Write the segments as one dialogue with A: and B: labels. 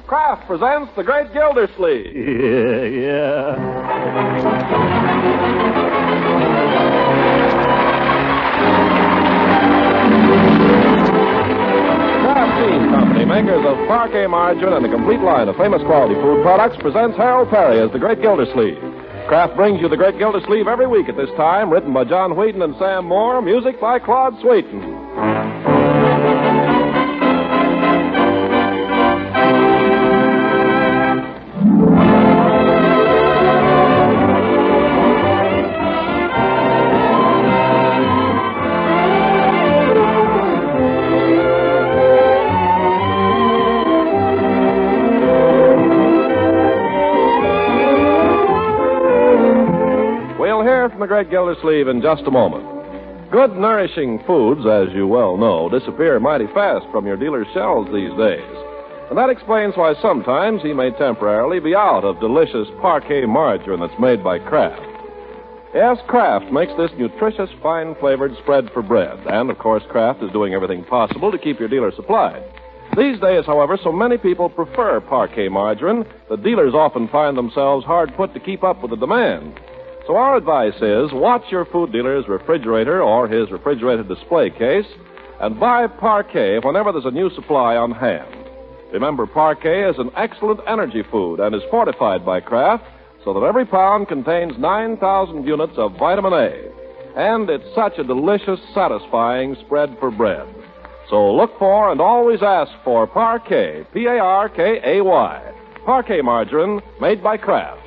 A: Kraft presents The Great Gildersleeves.
B: Yeah.
A: Kraft Cheese Company, makers of parquet margarine and a complete line of famous quality food products, presents Harold Perry as The Great Gildersleeve. Kraft brings you The Great Gildersleeve every week at this time, written by John Whedon and Sam Moore, music by Claude Sweeten. From the Great Gildersleeve in just a moment. Good, nourishing foods, as you well know, disappear mighty fast from your dealer's shelves these days. And that explains why sometimes he may temporarily be out of delicious parquet margarine that's made by Kraft. Yes, Kraft makes this nutritious, fine-flavored spread for bread. And, of course, Kraft is doing everything possible to keep your dealer supplied. These days, however, so many people prefer parquet margarine that dealers often find themselves hard put to keep up with the demand. So our advice is, watch your food dealer's refrigerator or his refrigerated display case and buy parquet whenever there's a new supply on hand. Remember, parquet is an excellent energy food and is fortified by Kraft so that every pound contains 9,000 units of vitamin A. And it's such a delicious, satisfying spread for bread. So look for and always ask for parquet, P-A-R-K-A-Y, parquet margarine made by Kraft.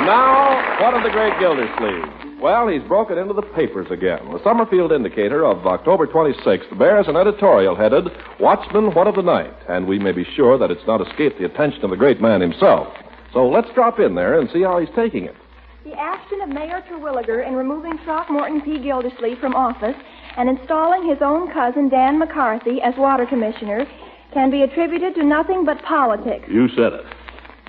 A: Now, what of the Great Gildersleeve? Well, he's broken into the papers again. The Summerfield Indicator of October 26th bears an editorial headed, Watchman, What of the Night? And we may be sure that it's not escaped the attention of the great man himself. So let's drop in there and see how he's taking it.
C: The action of Mayor Terwilliger in removing Throckmorton P. Gildersleeve from office and installing his own cousin, Dan McCarthy, as water commissioner can be attributed to nothing but politics.
B: You said it.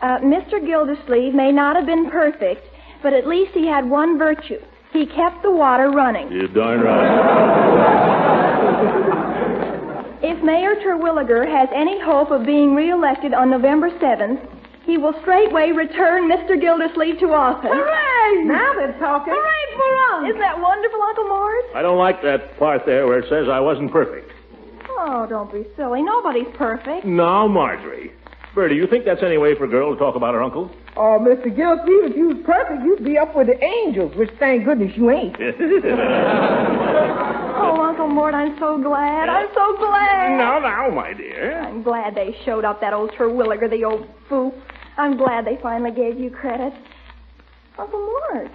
C: Mr. Gildersleeve may not have been perfect, but at least he had one virtue. He kept the water running.
B: You're darn right.
C: If Mayor Terwilliger has any hope of being reelected on November 7th, he will straightway return Mr. Gildersleeve to office.
D: Hooray! Now they're talking.
C: Hooray for us! Isn't that wonderful, Uncle Mort?
B: I don't like that part there where it says I wasn't perfect.
C: Oh, don't be silly. Nobody's perfect.
B: Now, Marjorie. Bertie, you think that's any way for a girl to talk about her uncle?
D: Oh, Mr. Gildersleeve, if you was perfect, you'd be up with the angels, which thank goodness you ain't.
C: Oh, Uncle Mort, I'm so glad. I'm so glad.
B: Now, my dear.
C: I'm glad they showed up, that old Terwilliger, the old fool. I'm glad they finally gave you credit. Uncle Mort,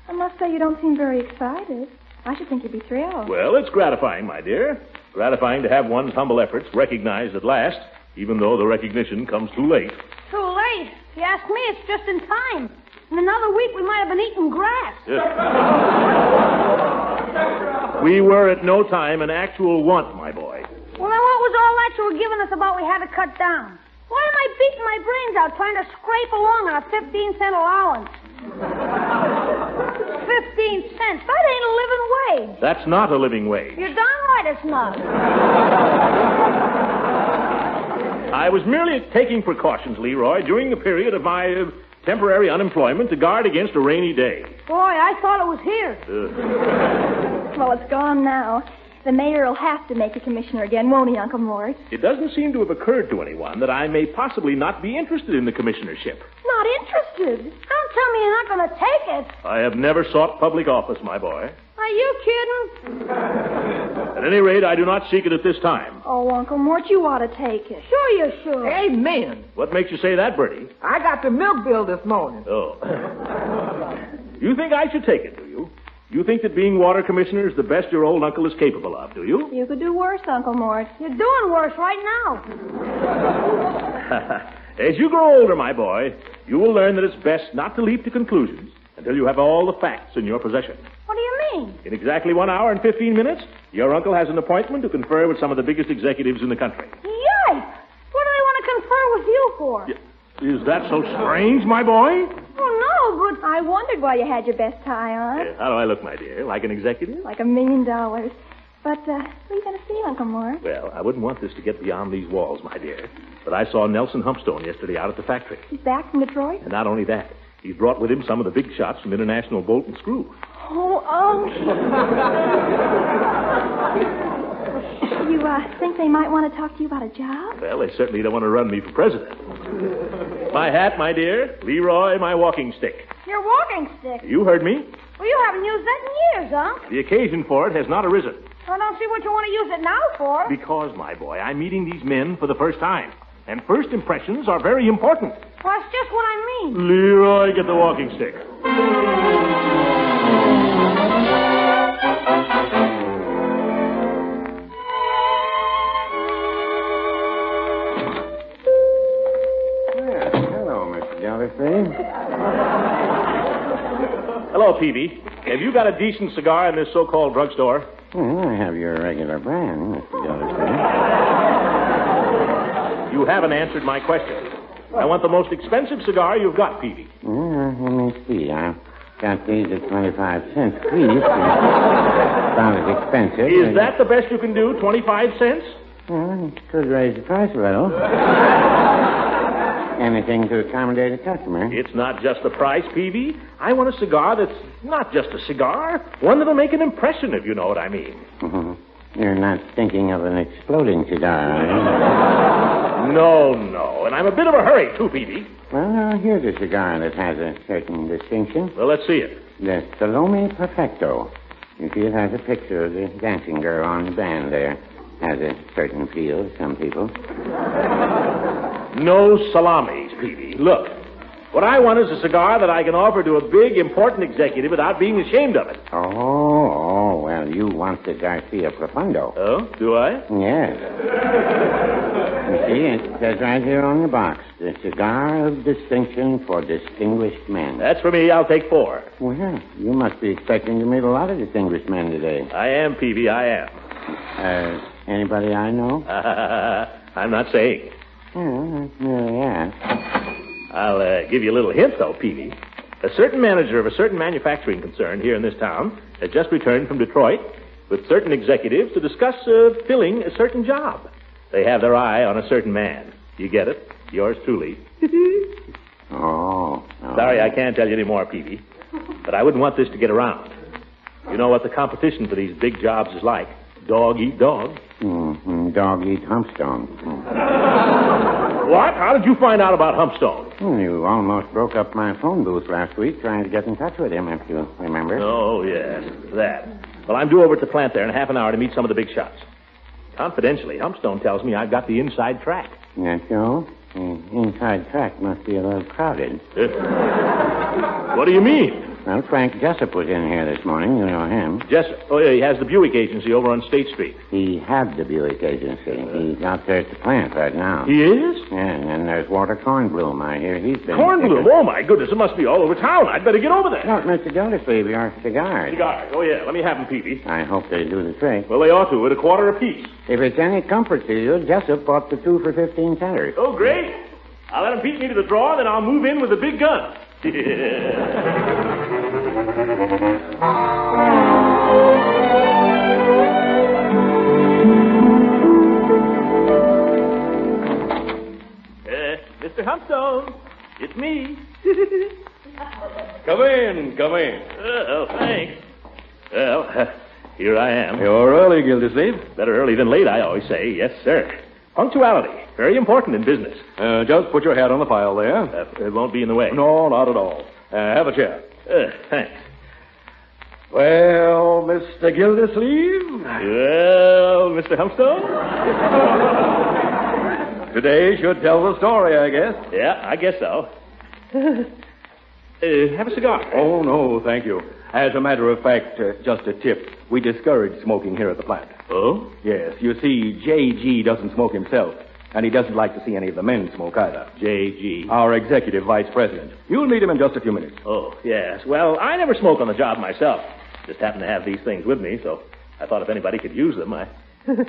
C: I must say you don't seem very excited. I should think you'd be thrilled.
B: Well, it's gratifying, my dear. Gratifying to have one's humble efforts recognized at last, even though the recognition comes too late.
E: Too late? If you ask me, it's just in time. In another week, we might have been eating grass.
B: Yes. We were at no time in actual want, my boy.
E: Well, then what was all that you were giving us about we had to cut down? Why am I beating my brains out trying to scrape along on a 15-cent allowance? 15 cents? That ain't a living wage.
B: That's not a living wage.
E: You're darn right it's not.
B: I was merely taking precautions, Leroy, during the period of my temporary unemployment to guard against a rainy day.
E: Boy, I thought it was here.
C: Well, it's gone now. The mayor will have to make a commissioner again, won't he, Uncle Mort?
B: It doesn't seem to have occurred to anyone that I may possibly not be interested in the commissionership.
C: Not interested?
E: Don't tell me you're not going to take it.
B: I have never sought public office, my boy.
E: Are you kidding?
B: At any rate, I do not seek it at this time.
C: Oh, Uncle Mort, you ought to take it.
E: Sure you should.
D: Amen.
B: What makes you say that, Bertie?
D: I got the milk bill this morning.
B: Oh. You think I should take it, do you? You think that being water commissioner is the best your old uncle is capable of, do you?
C: You could do worse, Uncle Mort.
E: You're doing worse right now.
B: As you grow older, my boy, you will learn that it's best not to leap to conclusions, until you have all the facts in your possession.
E: What do you mean?
B: In exactly 1 hour and 15 minutes, your uncle has an appointment to confer with some of the biggest executives in the country.
E: Yikes! What do they want to confer with you for?
B: Is that so strange, my boy?
E: Oh, no, but...
C: I wondered why you had your best tie on.
B: How do I look, my dear? Like an executive?
C: Like $1 million. But, what are you going to see, Uncle Mort?
B: Well, I wouldn't want this to get beyond these walls, my dear. But I saw Nelson Humpstone yesterday out at the factory.
C: He's back from Detroit?
B: And not only that, he's brought with him some of the big shots from International Bolt and Screw.
C: Oh, You, think they might want to talk to you about a job?
B: Well, they certainly don't want to run me for president. My hat, my dear. Leroy, my walking stick.
E: Your walking stick?
B: You heard me.
E: Well, you haven't used that in years, huh?
B: The occasion for it has not arisen.
E: I don't see what you want to use it now for.
B: Because, my boy, I'm meeting these men for the first time. And first impressions are very important.
E: Well, that's just what I mean.
B: Leroy, get the walking stick.
F: Gildersleeves.
B: Hello, Peavy. Have you got a decent cigar in this so-called drugstore?
F: Well, I have your regular brand, Mr. Gildersleeves.
B: You haven't answered my question. I want the most expensive cigar you've got, Peavy.
F: Let me see. I've got these at 25 cents each. About as expensive.
B: Is that the best you can do, 25 cents?
F: Well, it could raise the price a little. Anything to accommodate a customer.
B: It's not just the price, Peavy. I want a cigar that's not just a cigar. One that'll make an impression, if you know what I mean.
F: You're not thinking of an exploding cigar, are you?
B: No. And I'm a bit of a hurry, too, Peavy.
F: Well, here's a cigar that has a certain distinction.
B: Well, let's see it.
F: The Salome Perfecto. You see, it has a picture of the dancing girl on the band there. Has a certain feel to some people.
B: No salamis, Peavy. Look, what I want is a cigar that I can offer to a big, important executive without being ashamed of it.
F: Oh, well, you want the Garcia Profundo.
B: Oh, do I?
F: Yes. You see, it says right here on the box, the cigar of distinction for distinguished men.
B: That's for me. I'll take 4.
F: Well, you must be expecting to meet a lot of distinguished men today.
B: I am, Peavy, I am.
F: Anybody I know?
B: I'm not saying.
F: Yeah.
B: I'll give you a little hint, though, Peavy. A certain manager of a certain manufacturing concern here in this town has just returned from Detroit with certain executives to discuss filling a certain job. They have their eye on a certain man. You get it? Yours truly.
F: Oh.
B: Sorry, I can't tell you any more, Peavy. But I wouldn't want this to get around. You know what the competition for these big jobs is like. Dog eat dog.
F: Dog eat Humpstone.
B: What? How did you find out about Humpstone?
F: You almost broke up my phone booth last week trying to get in touch with him, if you remember.
B: Oh, yes, that. Well, I'm due over at the plant there in half an hour to meet some of the big shots. Confidentially, Humpstone tells me I've got the inside track.
F: Yes, so? The inside track must be a little crowded.
B: What do you mean?
F: Well, Frank Jessup was in here this morning. You know him.
B: Jessup? Oh, yeah, he has the Buick agency over on State Street.
F: He had the Buick agency. He's out there at the plant right now.
B: He is?
F: Yeah, and then there's Walter Kornblum. I hear he's been...
B: Kornblum? Oh, my goodness, it must be all over town. I'd better get over there.
F: Look, Mr. Gildersleeves, your cigars.
B: Cigars? Oh, yeah, let me have them, Peavy.
F: I hope they do the trick.
B: Well, they ought to, at a quarter apiece.
F: If it's any comfort to you, Jessup bought the 2 for 15 centers.
B: Oh, great. I'll let him beat me to the draw, then I'll move in with the big gun. Mr. Humpstone, it's me.
A: Come in.
B: Oh, thanks. Well, here I am.
A: You're early, Gildersleeves.
B: Better early than late, I always say. Yes, sir. Punctuality, very important in business.
A: Just put your hat on the file there.
B: It won't be in the way.
A: No, not at all. Have a chair.
B: Thanks.
A: Well, Mr. Gildersleeve?
B: Well, Mr. Humpstone?
A: Today should tell the story, I guess.
B: Yeah, I guess so. Have a cigar.
A: Oh, no, thank you. As a matter of fact, just a tip. We discourage smoking here at the plant.
B: Oh?
A: Yes, you see, J.G. doesn't smoke himself.
G: And he doesn't like to see any of the men smoke either.
B: J.G.
G: Our executive vice president. You'll meet him in just a few minutes.
B: Oh, yes. Well, I never smoke on the job myself. Just happen to have these things with me, so I thought if anybody could use them, maybe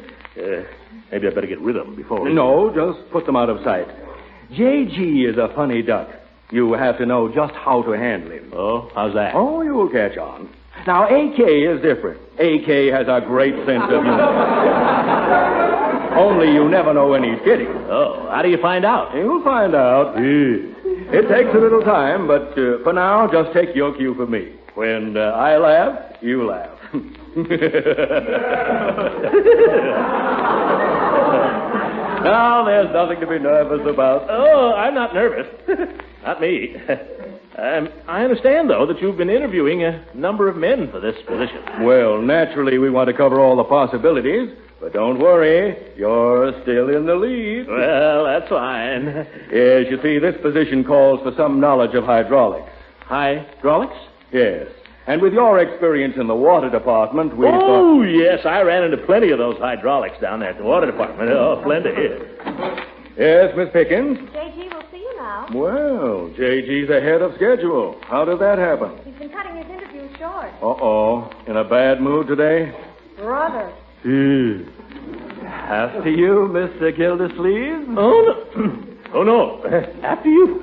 B: I'd better get rid of them before...
G: No, just put them out of sight. J.G. is a funny duck. You have to know just how to handle him.
B: Oh, how's that?
G: Oh, you'll catch on. Now, A.K. is different. A.K. has a great sense of humor. Only you never know when he's kidding.
B: Oh, how do you find out?
G: You'll find out. It takes a little time, but for now, just take your cue from me. When I laugh, you laugh. Now, there's nothing to be nervous about.
B: Oh, I'm not nervous. Not me. I understand, though, that you've been interviewing a number of men for this position.
G: Well, naturally, we want to cover all the possibilities. But don't worry, you're still in the lead.
B: Well, that's fine.
G: Yes, you see, this position calls for some knowledge of hydraulics.
B: Hydraulics?
G: Yes. And with your experience in the water department, we
B: thought... yes, I ran into plenty of those hydraulics down there at the water department. Oh, plenty.
G: Yes, Miss Pickens?
E: J.G. will see you now.
G: Well, J.G.'s ahead of schedule. How did that happen?
E: He's been cutting his interview short.
G: Uh-oh. In a bad mood today?
E: Brother.
G: After you, Mr. Gildersleeves?
B: Oh, no. Oh, no. After you.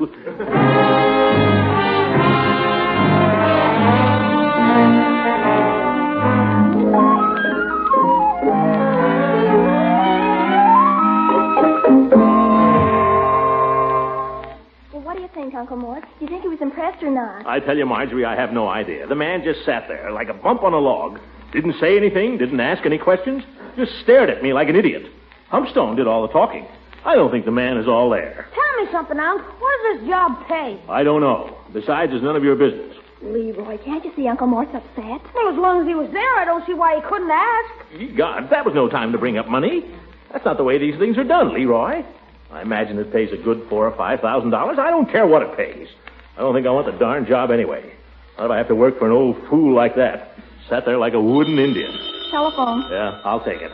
C: What do you think, Uncle Mort? Do you think he was impressed or not?
B: I tell you, Marjorie, I have no idea. The man just sat there like a bump on a log. Didn't say anything, didn't ask any questions, just stared at me like an idiot. Humpstone did all the talking. I don't think the man is all there.
E: Tell me something, Unc. What does this job pay?
B: I don't know. Besides, it's none of your business.
C: Leroy, can't you see Uncle Mort's upset?
E: Well, as long as he was there, I don't see why he couldn't ask.
B: Ye gods, that was no time to bring up money. That's not the way these things are done, Leroy. I imagine it pays a good $4,000 or $5,000. I don't care what it pays. I don't think I want the darn job anyway. Not if I have to work for an old fool like that. Sat there like a wooden Indian.
C: Telephone.
B: Yeah, I'll take it.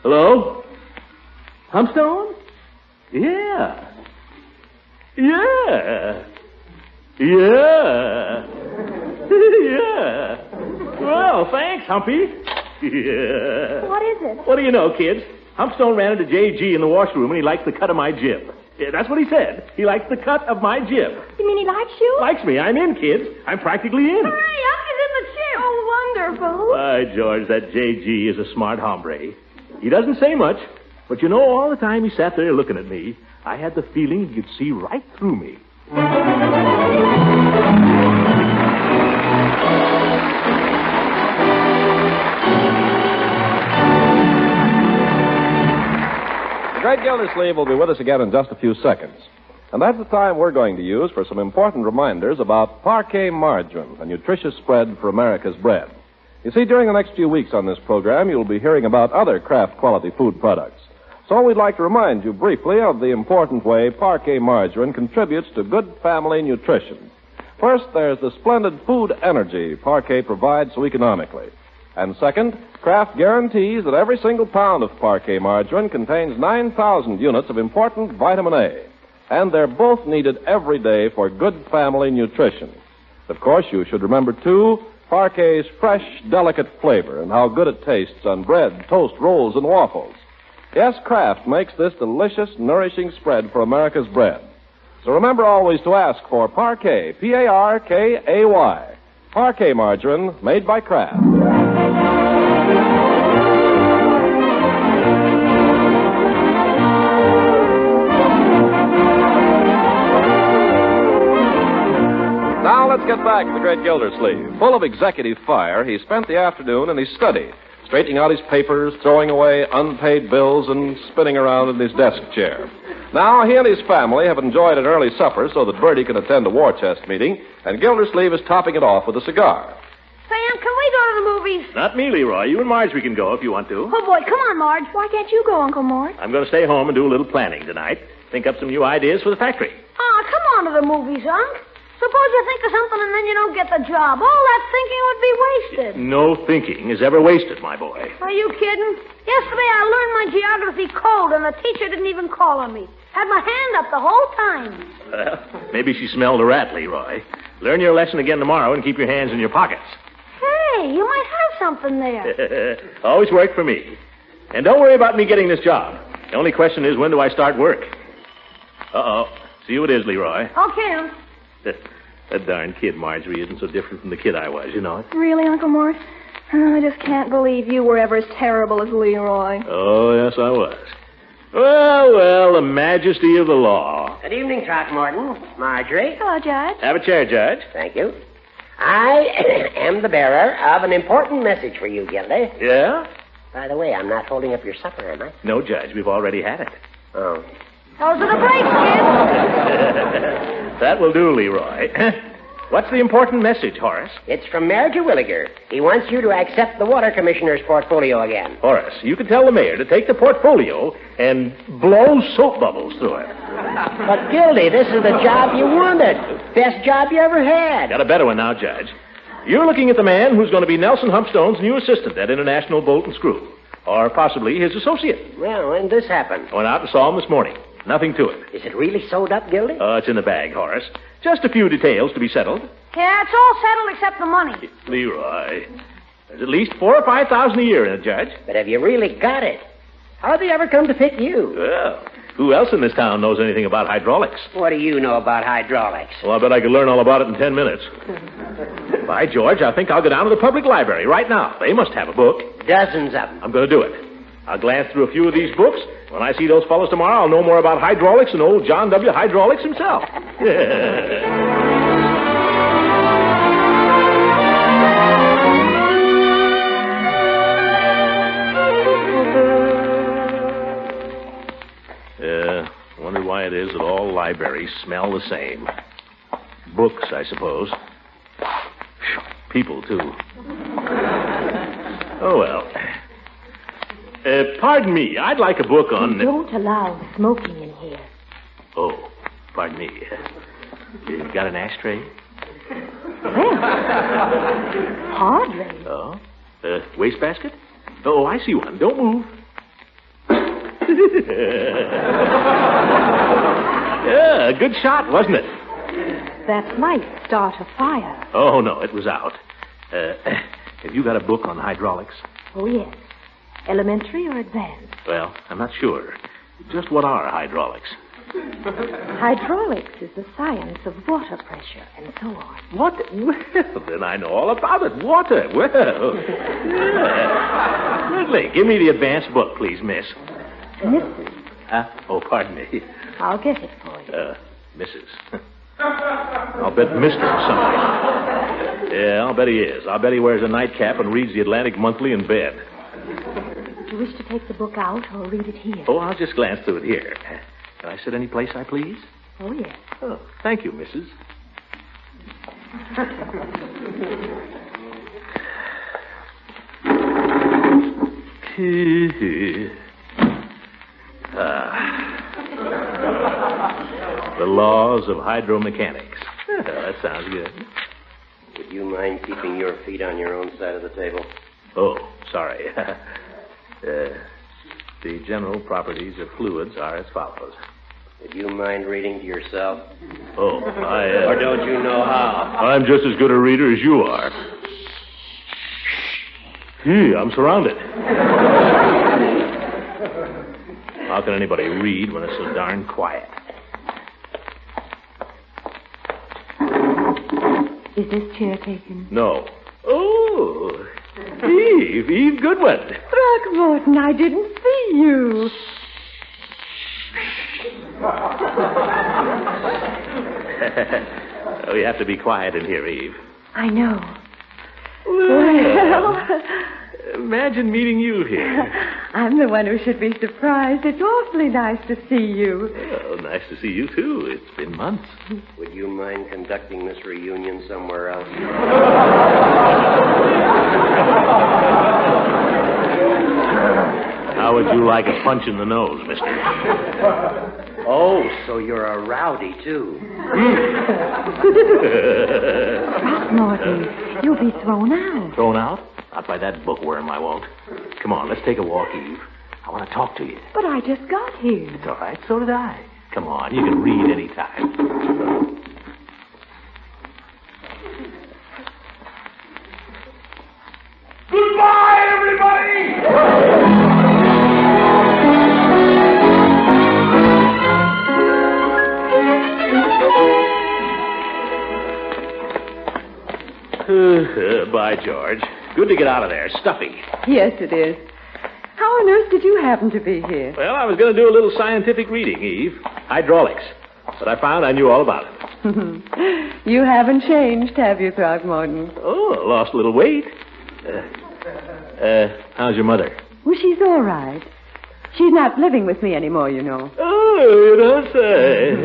B: Hello? Humpstone? Yeah. Yeah. Yeah. Yeah. Well, thanks, Humpy. Yeah.
C: What is it?
B: What do you know, kids? Humpstone ran into J.G. in the washroom, and he likes the cut of my jib. Yeah, that's what he said. He likes the cut of my jib.
C: You mean he likes you?
B: Likes me. I'm in, kids. I'm practically in.
E: Hurry up, he's in the chip.
C: Oh, wonderful.
B: By George, that J.G. is a smart hombre. He doesn't say much, but you know, all the time he sat there looking at me, I had the feeling he could see right through me.
A: The great Gildersleeve will be with us again in just a few seconds. And that's the time we're going to use for some important reminders about Parquet margarine, a nutritious spread for America's bread. You see, during the next few weeks on this program, you'll be hearing about other Kraft quality food products. So we'd like to remind you briefly of the important way Parquet margarine contributes to good family nutrition. First, there's the splendid food energy Parquet provides so economically. And second, Kraft guarantees that every single pound of Parquet margarine contains 9,000 units of important vitamin A. And they're both needed every day for good family nutrition. Of course, you should remember, too, Parquet's fresh, delicate flavor and how good it tastes on bread, toast, rolls, and waffles. Yes, Kraft makes this delicious, nourishing spread for America's bread. So remember always to ask for Parquet, P-A-R-K-A-Y. Parquet margarine made by Kraft. Now let's get back to the great Gildersleeve. Full of executive fire, he spent the afternoon in his study, straightening out his papers, throwing away unpaid bills, and spinning around in his desk chair. Now, he and his family have enjoyed an early supper so that Bertie can attend a war chest meeting, and Gildersleeve is topping it off with a cigar.
E: Sam, can we go to the movies?
B: Not me, Leroy. You and Marjorie can go if you want to.
E: Oh, boy, come on, Marge.
C: Why can't you go, Uncle Mort?
B: I'm going to stay home and do a little planning tonight. Think up some new ideas for the factory.
E: Oh, come on to the movies, Unc. Suppose you think of something and then you don't get the job. All that thinking would be wasted.
B: No thinking is ever wasted, my boy.
E: Are you kidding? Yesterday I learned my geography code and the teacher didn't even call on me. Had my hand up the whole time.
B: Well, maybe she smelled a rat, Leroy. Learn your lesson again tomorrow and keep your hands in your pockets.
E: Hey, you might have something there.
B: Always work for me. And don't worry about me getting this job. The only question is, when do I start work? Uh-oh. See who it is, Leroy.
E: Okay.
B: That darn kid, Marjorie, isn't so different from the kid I was, you know it?
C: Really, Uncle Mort? Oh, I just can't believe you were ever as terrible as Leroy.
B: Oh, yes, I was. Well, the majesty of the law.
F: Good evening, Throckmorton. Marjorie.
C: Hello, Judge.
B: Have a chair, Judge.
F: Thank you. I am the bearer of an important message for you, Gildy.
B: Yeah?
F: By the way, I'm not holding up your supper, am I?
B: No, Judge, we've already had it.
F: Oh.
E: Those are the breaks, kid.
B: That will do, Leroy. What's the important message, Horace?
F: It's from Mayor Terwilliger. He wants you to accept the water commissioner's portfolio again.
B: Horace, you can tell the mayor to take the portfolio and blow soap bubbles through it.
F: But, Gildy, this is the job you wanted. Best job you ever had.
B: Got a better one now, Judge. You're looking at the man who's going to be Nelson Humpstone's new assistant at International Bolt and Screw. Or possibly his associate.
F: Well, when did this happen?
B: I went out and saw him this morning. Nothing to it.
F: Is it really sewed up, Gildy?
B: Oh, it's in the bag, Horace. Just a few details to be settled.
E: Yeah, it's all settled except the money.
B: Leroy, there's at least $4,000 or $5,000 a year in it, Judge.
F: But have you really got it? How'd they ever come to pick you?
B: Well, who else in this town knows anything about hydraulics?
F: What do you know about hydraulics?
B: Well, I bet I could learn all about it in 10 minutes. By George, I think I'll go down to the public library right now. They must have a book.
F: Dozens of them.
B: I'm going to do it. I'll glance through a few of these books. When I see those fellows tomorrow, I'll know more about hydraulics than old John W. Hydraulics himself. Wonder why it is that all libraries smell the same. Books, I suppose. People, too. Oh, well. Pardon me. I'd like a book on...
H: Don't allow smoking in here.
B: Oh, pardon me. You got an ashtray?
H: Well, hardly.
B: Oh? Wastebasket? Oh, I see one. Don't move. Yeah, a good shot, wasn't it?
H: That might start a fire.
B: Oh, no, it was out. Have you got a book on hydraulics?
H: Oh, yes. Elementary or advanced?
B: Well, I'm not sure. Just what are hydraulics?
H: Hydraulics is the science of water pressure and so on.
B: What? Well, then I know all about it. Water. Well, yeah. Certainly. Give me the advanced book, please, miss.
H: Mrs.
B: Oh, pardon me.
H: I'll get it for you.
B: Mrs. I'll bet Mr. or something. Yeah, I'll bet he is. I'll bet he wears a nightcap and reads the Atlantic Monthly in bed.
H: Do you wish to take the book out or read it here?
B: Oh, I'll just glance through it here. Can I sit any place I please?
H: Oh, yes.
B: Oh, thank you, Mrs. The laws of hydromechanics. That sounds good.
F: Would you mind keeping your feet on your own side of the table?
B: Oh, sorry. The general properties of fluids are as follows.
F: Would you mind reading to yourself?
B: Oh,
F: Or don't you know how?
B: I'm just as good a reader as you are. Gee, I'm surrounded. How can anybody read when it's so darn quiet?
H: Is this chair taken?
B: No. Oh, Eve Goodwin.
H: Throckmorton, I didn't see you.
B: Oh, you have to be quiet in here, Eve.
H: I know.
B: Well, imagine meeting you here.
H: I'm the one who should be surprised. It's awfully nice to see you.
B: Oh, nice to see you, too. It's been months.
F: Would you mind conducting this reunion somewhere else?
B: How would you like a punch in the nose, mister?
F: Oh, so you're a rowdy, too.
H: Throckmorton, you'll be thrown out.
B: Thrown out? Not by that bookworm, I won't. Come on, let's take a walk, Eve. I want to talk to you.
H: But I just got here.
B: It's all right, so did I. Come on, you can read any time.
G: Goodbye, everybody!
B: By George. Good to get out of there. Stuffy.
I: Yes, it is. How on earth did you happen to be here?
B: Well, I was going to do a little scientific reading, Eve. Hydraulics. But I found I knew all about it.
I: You haven't changed, have you, Throckmorton?
B: Oh, lost a little weight. How's your mother?
I: Well, she's all right. She's not living with me anymore, you know.
B: Oh, you don't say.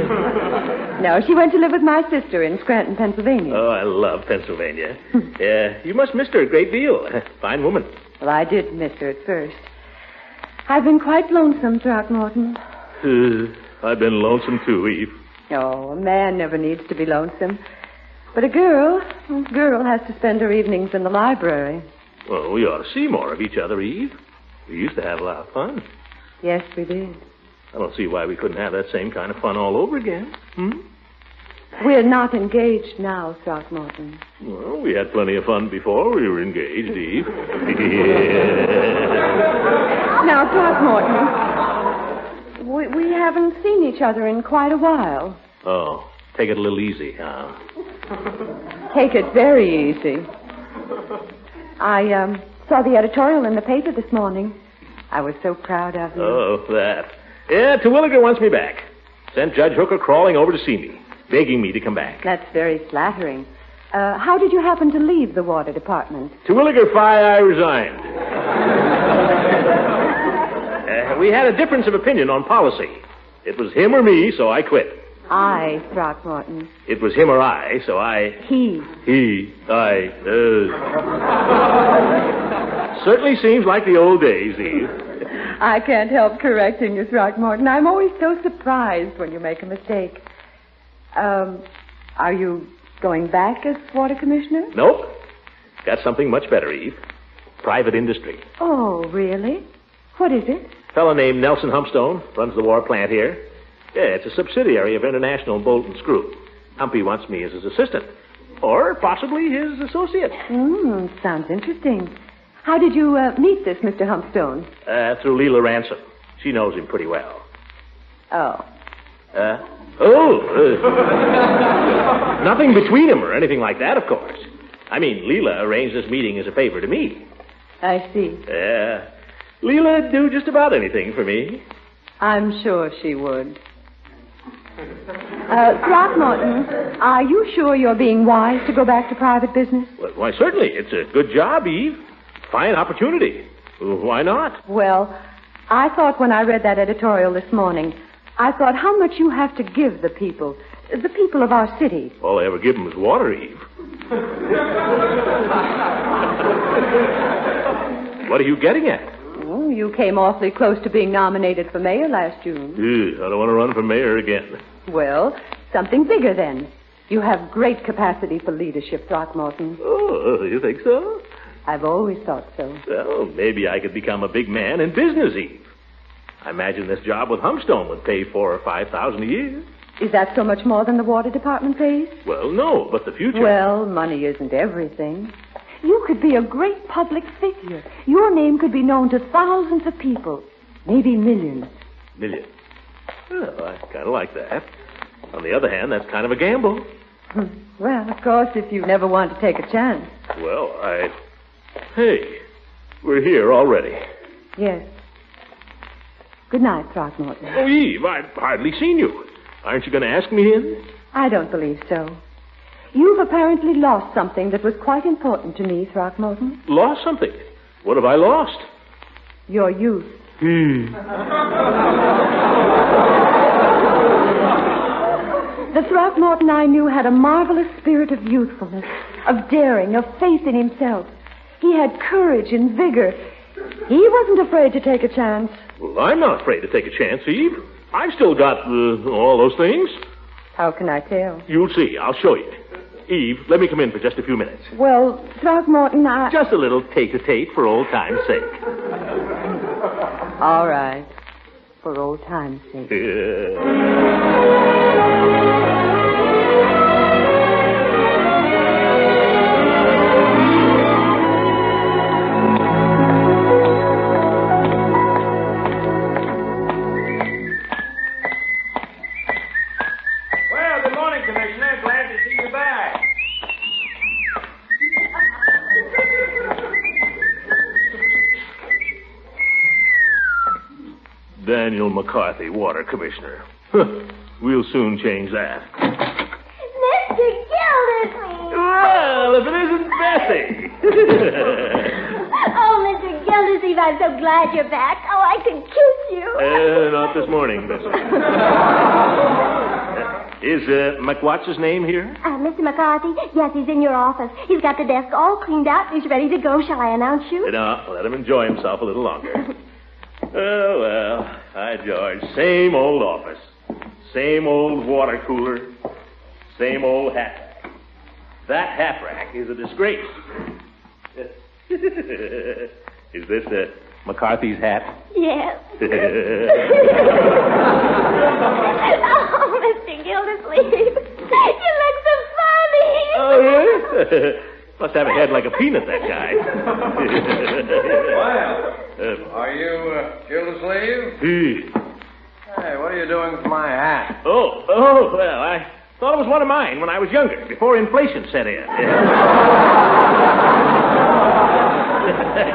I: No, she went to live with my sister in Scranton, Pennsylvania.
B: Oh, I love Pennsylvania. Yeah, you must miss her a great deal. Fine woman.
I: Well, I did miss her at first. I've been quite lonesome, Throckmorton.
B: I've been lonesome too, Eve.
I: Oh, a man never needs to be lonesome. But a girl has to spend her evenings in the library.
B: Well, we ought to see more of each other, Eve. We used to have a lot of fun.
I: Yes, we did.
B: I don't see why we couldn't have that same kind of fun all over again.
I: We're not engaged now, Throckmorton.
B: Well, we had plenty of fun before we were engaged, Eve.
I: Now, Throckmorton, we haven't seen each other in quite a while.
B: Oh, take it a little easy, huh?
I: Take it very easy. I saw the editorial in the paper this morning. I was so proud of you.
B: Oh, that. Yeah, Terwilliger wants me back. Sent Judge Hooker crawling over to see me, begging me to come back.
I: That's very flattering. How did you happen to leave the water department?
B: Terwilliger I resigned. We had a difference of opinion on policy. It was him or me, so I quit.
I: I, Throckmorton.
B: It was him or I, so I...
I: He.
B: Certainly seems like the old days, Eve.
I: I can't help correcting you, Throckmorton. I'm always so surprised when you make a mistake. Are you going back as water commissioner?
B: Nope. Got something much better, Eve. Private industry.
I: Oh, really? What is it?
B: A fellow named Nelson Humpstone runs the war plant here. Yeah, it's a subsidiary of International Bolt and Screw. Humpy wants me as his assistant. Or possibly his associate.
I: Sounds interesting. How did you meet this Mr. Humpstone?
B: Through Leela Ransom. She knows him pretty well.
I: Oh.
B: Nothing between them or anything like that, of course. I mean, Leela arranged this meeting as a favor to me.
I: I see.
B: Leela'd do just about anything for me.
I: I'm sure she would. Throckmorton, are you sure you're being wise to go back to private business?
B: Well, why, certainly. It's a good job, Eve. Fine opportunity. Why not?
I: Well, I thought when I read that editorial this morning, I thought how much you have to give the people of our city.
B: All I ever give them is water, Eve. What are you getting at?
I: Oh, you came awfully close to being nominated for mayor last June.
B: I don't want to run for mayor again.
I: Well, something bigger then. You have great capacity for leadership, Throckmorton.
B: Oh, you think so?
I: I've always thought so.
B: Well, maybe I could become a big man in business, Eve. I imagine this job with Humpstone would pay $4,000 or $5,000 a year.
I: Is that so much more than the water department pays?
B: Well, no, but the future...
I: Well, money isn't everything. You could be a great public figure. Your name could be known to thousands of people. Maybe millions.
B: Millions? Well, I kind of like that. On the other hand, that's kind of a gamble.
I: Well, of course, if you never want to take a chance.
B: Well, Hey, we're here already.
I: Yes. Good night, Throckmorton.
B: Oh, Eve, I've hardly seen you. Aren't you going to ask me in?
I: I don't believe so. You've apparently lost something that was quite important to me, Throckmorton.
B: Lost something? What have I lost?
I: Your youth. The Throckmorton I knew had a marvelous spirit of youthfulness, of daring, of faith in himself. He had courage and vigor. He wasn't afraid to take a chance.
B: Well, I'm not afraid to take a chance, Eve. I've still got all those things.
I: How can I tell?
B: You'll see. I'll show you. Eve, let me come in for just a few minutes.
I: Well, Throckmorton,
B: Just a little tete-a-tete for old time's sake.
I: All right. For old time's sake.
G: Well, good morning, Commissioner. Glad to see you back.
B: Daniel McCarthy, Water Commissioner. We'll soon change that.
E: Mr. Gildersleeves!
B: Well, if it isn't Bessie.
E: Oh, Mr. Gildersleeves, I'm so glad you're back. Oh, I could kiss you.
B: Not this morning, Bessie. Is McWhat's name here?
E: Mr. McCarthy, yes, he's in your office. He's got the desk all cleaned out. He's ready to go. Shall I announce you?
B: No, let him enjoy himself a little longer. Oh, well. Hi, George. Same old office. Same old water cooler. Same old hat rack. That hat rack is a disgrace. Is this McCarthy's hat?
E: Yes. Oh, Mr. Gildersleeve, you look so funny.
B: Oh, really? Must have a head like a peanut, that guy.
J: Well, are you Gildersleeves? Hey, what are you doing with my hat?
B: Oh, well, I thought it was one of mine when I was younger, before inflation set in.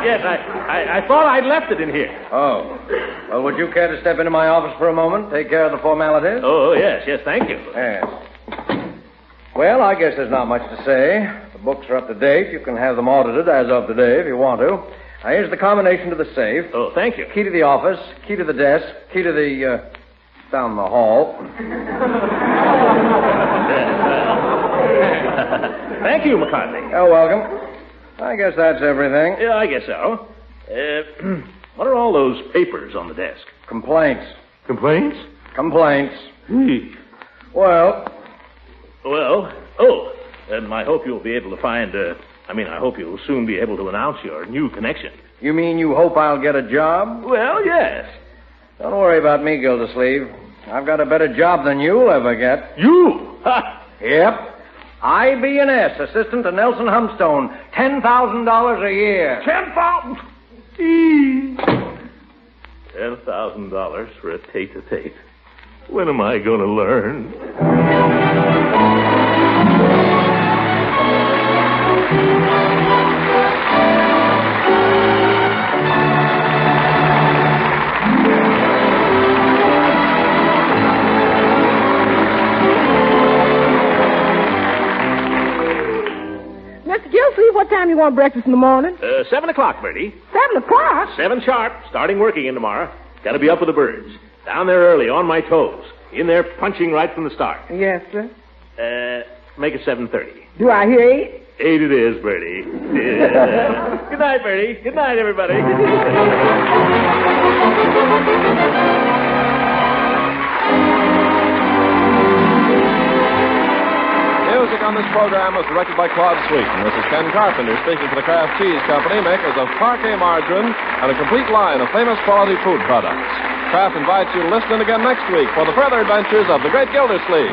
B: Yes, I thought I'd left it in here.
J: Oh. Well, would you care to step into my office for a moment? Take care of the formalities?
B: Oh, yes, thank you.
J: Yes. Well, I guess there's not much to say. The books are up to date. You can have them audited as of today if you want to. Now, here's the combination to the safe.
B: Oh, thank you.
J: Key to the office, key to the desk, key to the, down the hall.
B: Thank you, McCarthy.
J: You're welcome. I guess that's everything.
B: Yeah, I guess so. What are all those papers on the desk?
J: Complaints.
B: Complaints?
J: Complaints. Well,
B: and I hope you'll be able to find, I hope you'll soon be able to announce your new connection.
J: You mean you hope I'll get a job?
B: Well, yes.
J: Don't worry about me, Gildersleeve. I've got a better job than you'll ever get.
B: You? Ha!
J: Yep. IB&S, assistant to Nelson Humstone, $10,000 a year.
B: $10,000 for a tete-a-tete. When am I going to learn?
D: Mr. Gildersleeve, what time you want breakfast in the morning?
B: 7 o'clock, Bertie.
D: 7 o'clock?
B: 7 sharp. Starting work again tomorrow. Got to be up with the birds. Down there early, on my toes. In there punching right from the start.
D: Yes, sir.
B: Make it 7:30.
D: Do I hear 8?
B: 8 it is, Bertie. Good night, Bertie. Good night, everybody.
A: Music on this program was directed by Claude Sweeten. This is Ken Carpenter speaking for the Kraft Cheese Company, makers of parquet margarine and a complete line of famous quality food products. Kraft invites you to listen in again next week for the further adventures of the great Gildersleeve.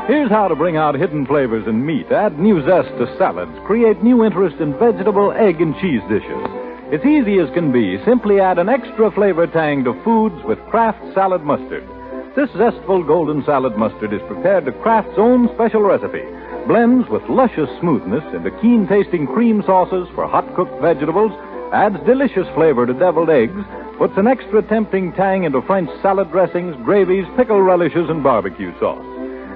K: Here's how to bring out hidden flavors in meat, add new zest to salads, create new interest in vegetable, egg, and cheese dishes. It's easy as can be. Simply add an extra flavor tang to foods with Kraft Salad Mustard. This zestful golden salad mustard is prepared to Kraft's own special recipe. Blends with luscious smoothness into keen-tasting cream sauces for hot-cooked vegetables, adds delicious flavor to deviled eggs, puts an extra tempting tang into French salad dressings, gravies, pickle relishes, and barbecue sauce.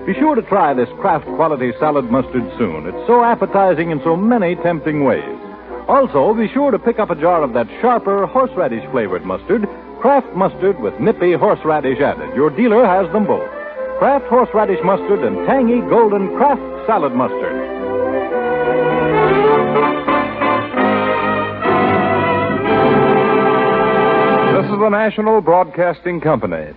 K: Be sure to try this Kraft quality salad mustard soon. It's so appetizing in so many tempting ways. Also, be sure to pick up a jar of that sharper horseradish-flavored mustard, Kraft Mustard with nippy horseradish added. Your dealer has them both. Kraft Horseradish Mustard and tangy golden Kraft Salad Mustard.
L: This is the National Broadcasting Company.